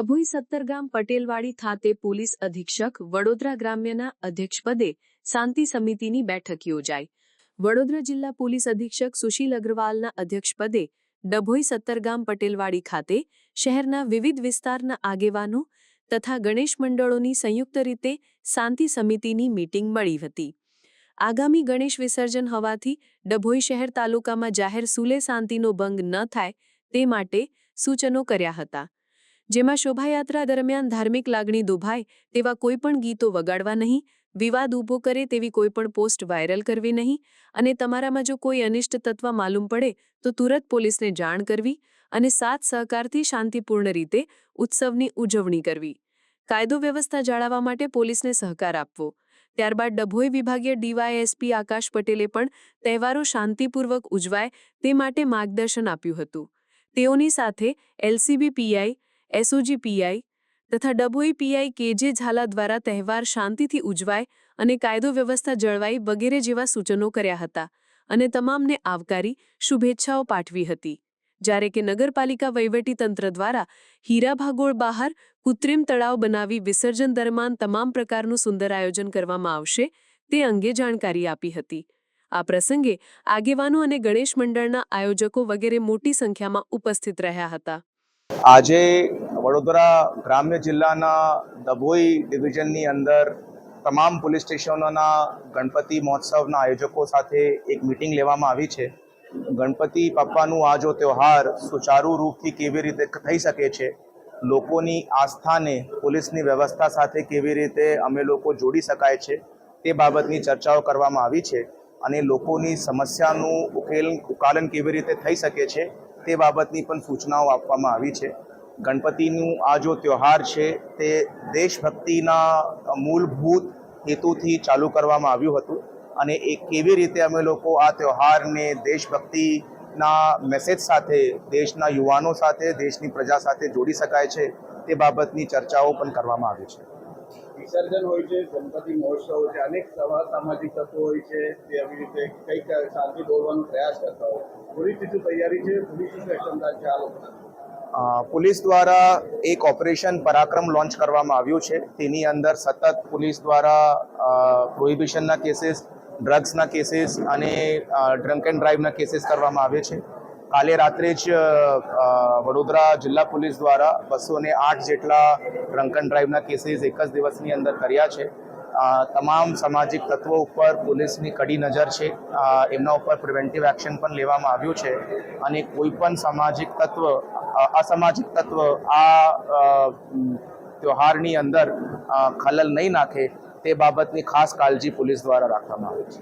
ડભોઈ 17 ગામ પટેલવાડી ખાતે પોલીસ અધિક્ષક વડોદરા ગ્રામ્યના અધ્યક્ષપદે શાંતિ સમિતિની બેઠક યોજાઈ। વડોદરા જિલ્લા પોલીસ અધિક્ષક સુશીલ અગ્રવાલના અધ્યક્ષપદે ડભોઈ 17 ગામ પટેલવાડી ખાતે શહેરના વિવિધ વિસ્તારના આગેવાનો તથા ગણેશ મંડળોની સંયુક્ત રીતે શાંતિ સમિતિની મીટિંગ મળી હતી। આગામી ગણેશ વિસર્જન હોવાથી ડભોઈ શહેર તાલુકામાં જાહેર સુલે શાંતિનો ભંગ ન થાય તે માટે સૂચનો કર્યા હતા, જેમાં શોભાયાત્રા દરમિયાન ધાર્મિક લાગણી દુભાય તેવા કોઈપણ ગીતો વગાડવા નહીં, વિવાદ ઊભો કરે તેવી કોઈપણ પોસ્ટ વાયરલ કરવી નહીં અને તમારામાં જો કોઈ અનિષ્ટ તત્વ માલુમ પડે તો તુરંત પોલીસને જાણ કરવી અને સાથ સહકારથી શાંતિપૂર્ણ રીતે ઉત્સવની ઉજવણી કરવી। કાયદો વ્યવસ્થા જાળવવા માટે પોલીસને સહકાર આપવો। ત્યારબાદ ડભોઈ વિભાગીય ડીવાયએસપી આકાશ પટેલે પણ તહેવારો શાંતિપૂર્વક ઉજવાય તે માટે માર્ગદર્શન આપ્યું હતું। તેઓની સાથે એલસીબી પીઆઈ, એસઓજી પીઆઈ તથા ડભોઈ પીઆઈ કેજે ઝાલા દ્વારા તહેવાર શાંતિથી ઉજવાય અને કાયદો વ્યવસ્થા જળવાય વગેરે જેવા સૂચનો કર્યા હતા અને તમામને આવકારી શુભેચ્છાઓ પાઠવી હતી। જ્યારે કે નગરપાલિકા વહીવટીતંત્ર દ્વારા હીરા ભાગોળ બહાર કૃત્રિમ તળાવ બનાવી વિસર્જન દરમિયાન તમામ પ્રકારનું સુંદર આયોજન કરવામાં આવશે તે અંગે જાણકારી આપી હતી। આ પ્રસંગે આગેવાનો અને ગણેશ મંડળના આયોજકો વગેરે મોટી સંખ્યામાં ઉપસ્થિત રહ્યા હતા। આજે વડોદરા ગ્રામ્ય જિલ્લાના ડભોઈ ડિવિઝનની અંદર તમામ પોલીસ સ્ટેશનોના ગણપતિ મહોત્સવના આયોજકો સાથે એક મીટિંગ લેવામાં આવી છે। ગણપતિ બાપ્પાનું આ જો તહેવાર સુચારુ રૂપથી કેવી રીતે થઈ શકે છે, લોકોની આસ્થાને પોલીસની વ્યવસ્થા સાથે કેવી રીતે અમે લોકો જોડી શકાય છે તે બાબતની ચર્ચાઓ કરવામાં આવી છે અને લોકોની સમસ્યાનું ઉકાલન કેવી રીતે થઈ શકે છે તે બાબતની પણ સૂચનાઓ આપવામાં આવી છે। ગણપતિનું આ જો તહેવાર છે તે દેશભક્તિના મૂળભૂત હેતુથી ચાલુ કરવામાં આવ્યું હતું અને એ કેવી રીતે અમે લોકો આ તહેવારને દેશભક્તિના મેસેજ સાથે દેશના યુવાનો સાથે દેશની પ્રજા સાથે જોડી શકાય છે તે બાબતની ચર્ચાઓ પણ કરવામાં આવી છે। વિસર્જન હોય છે, ગણપતિ મહોત્સવ હોય છે, અનેક સામાજિક તત્વો હોય છે તે આવી રીતે કંઈક શાંતિ દોરવાનો પ્રયાસ કરતા હોય, પોલીસની શું તૈયારી છે, પોલીસની શું ક્ષમતા છે? આ લોકો પોલીસ દ્વારા એક ઓપરેશન પરાક્રમ લોન્ચ કરવામાં આવ્યું છે। તેની અંદર સતત પોલીસ દ્વારા પ્રોહિબિશનના કેસીસ, ડ્રગ્સના કેસીસ અને ડ્રંક એન્ડ ડ્રાઈવના કેસીસ કરવામાં આવે છે। કાલે રાત્રે જ વડોદરા જિલ્લા પોલીસ દ્વારા 208 જેટલા ડ્રંક એન્ડ ડ્રાઈવના કેસીસ એક જ દિવસની અંદર કર્યા છે। તમામ સામાજિક તત્વો ઉપર પોલીસની કડી નજર છે, એમના ઉપર પ્રિવેન્ટિવ એક્શન પણ લેવામાં આવ્યું છે અને કોઈ પણ અસામાજિક તત્વ આ તહેવારની અંદર ખલલ નહીં નાખે તે બાબતની ખાસ કાળજી પોલીસ દ્વારા રાખવામાં આવે છે।